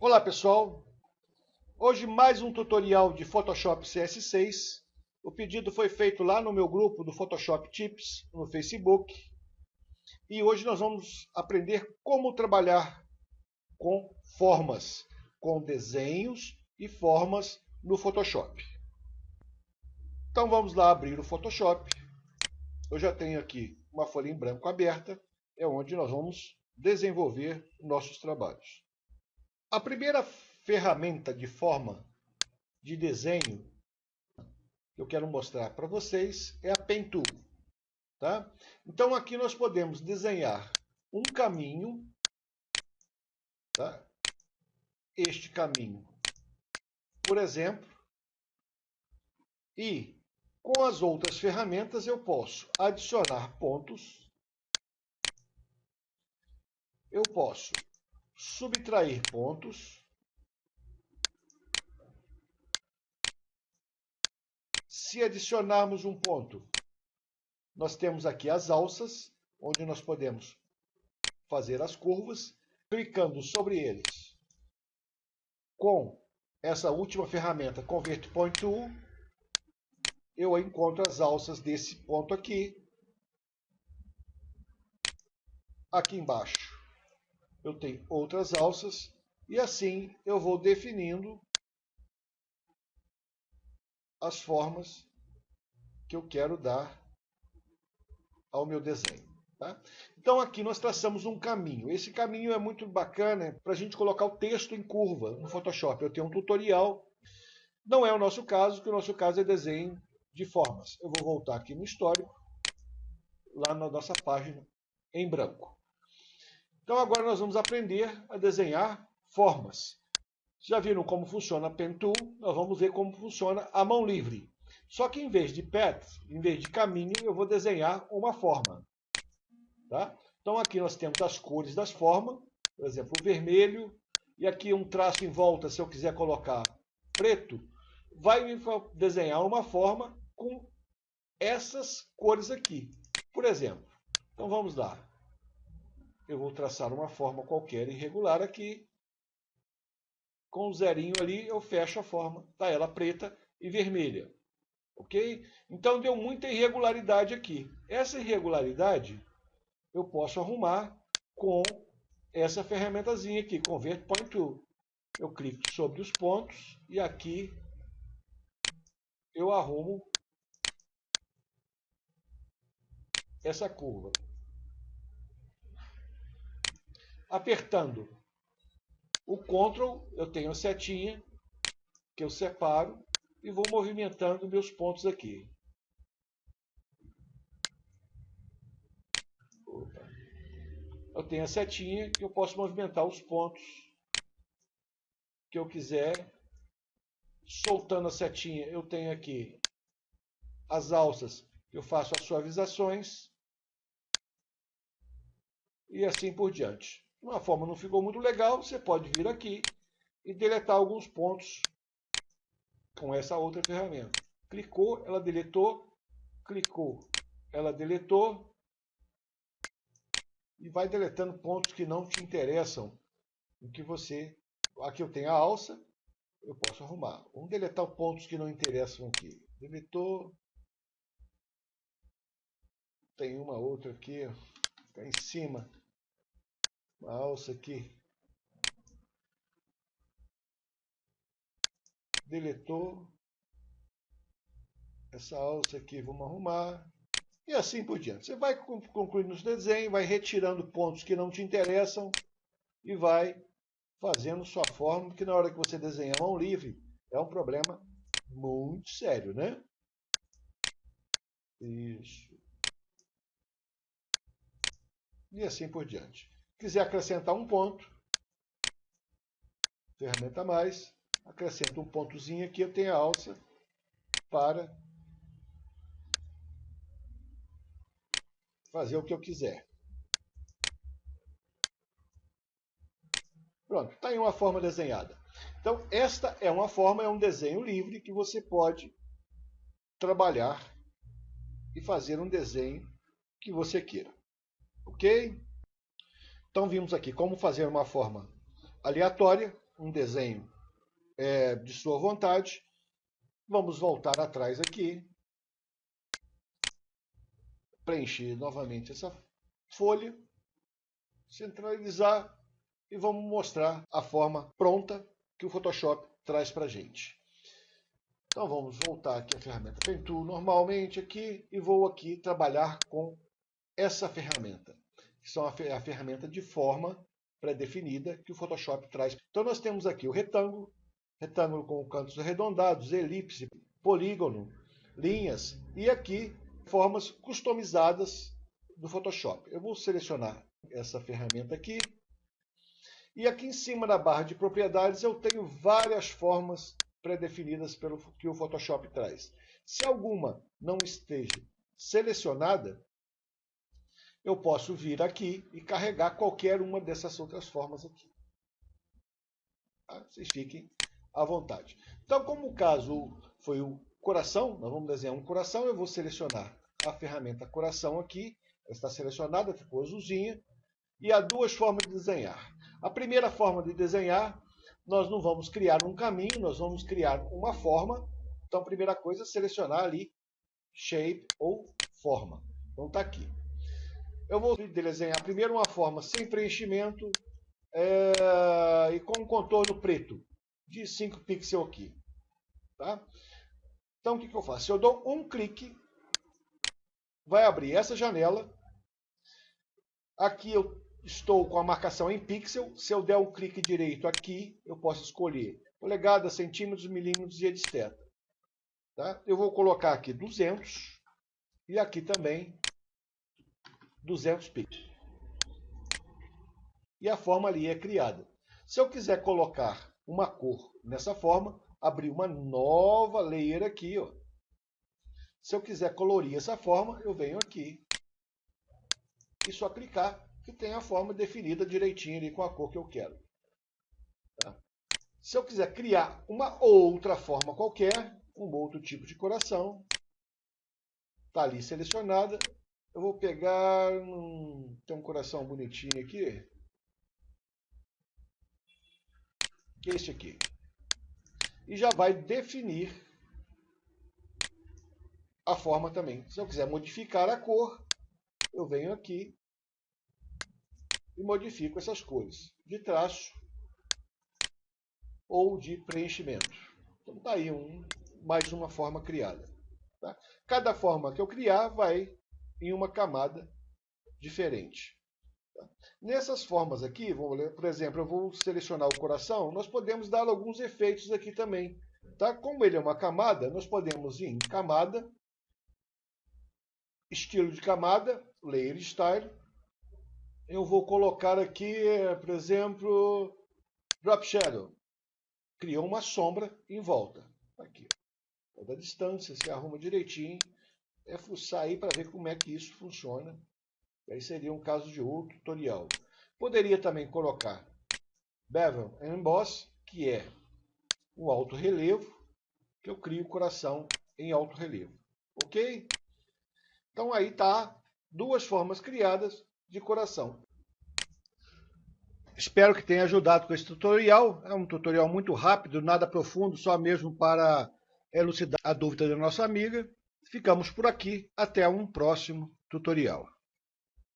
Olá pessoal, hoje mais um tutorial de Photoshop CS6. O pedido foi feito lá no meu grupo do Photoshop Tips no Facebook e hoje nós vamos aprender como trabalhar com formas, com desenhos e formas no Photoshop. Então vamos lá abrir o Photoshop. Eu já tenho aqui uma folha em branco aberta, é onde nós vamos desenvolver nossos trabalhos. A primeira ferramenta de forma de desenho que eu quero mostrar para vocês é a Pen Tool. Tá? Então aqui nós podemos desenhar um caminho, tá? Este caminho, por exemplo, e com as outras ferramentas eu posso adicionar pontos, eu posso subtrair pontos, se adicionarmos um ponto, nós temos aqui as alças, onde nós podemos fazer as curvas, clicando sobre eles com essa última ferramenta, Convert Point Tool, eu encontro as alças desse ponto aqui. Aqui embaixo eu tenho outras alças e assim eu vou definindo as formas que eu quero dar ao meu desenho. Tá? Então aqui nós traçamos um caminho. Esse caminho é muito bacana para a gente colocar o texto em curva no Photoshop. Eu tenho um tutorial. Não é o nosso caso, porque o nosso caso é desenho de formas. Eu vou voltar aqui no histórico, lá na nossa página, em branco. Então agora nós vamos aprender a desenhar formas. Já viram como funciona a Pen Tool? Nós vamos ver como funciona a mão livre. Só que em vez de path, em vez de caminho, eu vou desenhar uma forma. Tá? Então aqui nós temos as cores das formas, por exemplo, o vermelho, e aqui um traço em volta, se eu quiser colocar preto, vai me desenhar uma forma com essas cores aqui. Por exemplo, então vamos lá. Eu vou traçar uma forma qualquer irregular aqui. Com um zerinho ali, eu fecho a forma. Está ela preta e vermelha. Ok? Então deu muita irregularidade aqui. Essa irregularidade eu posso arrumar com essa ferramentazinha aqui, Convert Point Tool. Eu clico sobre os pontos e aqui eu arrumo essa curva. Apertando o Ctrl, eu tenho a setinha que eu separo e vou movimentando meus pontos aqui. Eu tenho a setinha que eu posso movimentar os pontos que eu quiser. Soltando a setinha, eu tenho aqui as alças, eu faço as suavizações e assim por diante. Uma forma não ficou muito legal, você pode vir aqui e deletar alguns pontos com essa outra ferramenta. Clicou, ela deletou, clicou, ela deletou e vai deletando pontos que não te interessam. Em que você, aqui eu tenho a alça, eu posso arrumar. Vamos deletar os pontos que não interessam aqui. Deletou. Tem uma outra aqui, está em cima. Uma alça aqui. Deletou. Essa alça aqui vamos arrumar. E assim por diante. Você vai concluindo os desenhos, vai retirando pontos que não te interessam e vai fazendo sua forma, porque na hora que você desenha a mão livre, é um problema muito sério, né? Isso. E assim por diante. Quiser acrescentar um ponto, ferramenta mais, acrescento um pontozinho aqui, eu tenho a alça para fazer o que eu quiser. Pronto, está aí uma forma desenhada. Então, esta é uma forma, é um desenho livre que você pode trabalhar e fazer um desenho que você queira. Ok? Então, vimos aqui como fazer uma forma aleatória, um desenho de sua vontade. Vamos voltar atrás aqui, preencher novamente essa folha, centralizar e vamos mostrar a forma pronta que o Photoshop traz para a gente. Então vamos voltar aqui à ferramenta Pen Tool normalmente aqui e vou aqui trabalhar com essa ferramenta, que são a ferramenta de forma pré-definida que o Photoshop traz. Então nós temos aqui o retângulo, retângulo com cantos arredondados, elipse, polígono, linhas e aqui formas customizadas do Photoshop. Eu vou selecionar essa ferramenta aqui e aqui em cima da barra de propriedades eu tenho várias formas pré-definidas que o Photoshop traz. Se alguma não esteja selecionada, eu posso vir aqui e carregar qualquer uma dessas outras formas aqui. Tá? Vocês fiquem à vontade. Então, como o caso foi o coração, nós vamos desenhar um coração, eu vou selecionar a ferramenta coração aqui, ela está selecionada, ficou azulzinha, e há duas formas de desenhar. A primeira forma de desenhar, nós não vamos criar um caminho, nós vamos criar uma forma. Então, a primeira coisa é selecionar ali shape ou forma. Então, está aqui. Eu vou desenhar primeiro uma forma sem preenchimento e com um contorno preto de 5 pixels aqui. Tá? Então, o que eu faço? Eu dou um clique, vai abrir essa janela. Aqui eu estou com a marcação em pixel. Se eu der um clique direito aqui, eu posso escolher polegadas, centímetros, milímetros e etc. Tá? Eu vou colocar aqui 200 e aqui também 200 pixels. E a forma ali é criada. Se eu quiser colocar uma cor nessa forma, abrir uma nova layer aqui. Ó. Se eu quiser colorir essa forma, eu venho aqui e só clicar que tem a forma definida direitinho ali com a cor que eu quero. Tá? Se eu quiser criar uma outra forma qualquer, um outro tipo de coração, está ali selecionada. Eu vou pegar, tem um coração bonitinho aqui, que é este aqui. E já vai definir a forma também. Se eu quiser modificar a cor, eu venho aqui e modifico essas cores de traço ou de preenchimento. Então está aí mais uma forma criada. Tá? Cada forma que eu criar vai em uma camada diferente. Tá? Nessas formas aqui, por exemplo, eu vou selecionar o coração, nós podemos dar alguns efeitos aqui também. Tá? Como ele é uma camada, nós podemos ir em camada, estilo de camada, layer style. Eu vou colocar aqui, por exemplo, drop shadow. Criou uma sombra em volta. Aqui. Da distância, se arruma direitinho. É fuçar aí para ver como é que isso funciona. Aí seria um caso de outro tutorial. Poderia também colocar Bevel and Emboss, que é o alto relevo, que eu crio o coração em alto relevo. Ok? Então aí está duas formas criadas de coração. Espero que tenha ajudado com esse tutorial. É um tutorial muito rápido, nada profundo, só mesmo para elucidar a dúvida da nossa amiga. Ficamos por aqui. Até um próximo tutorial.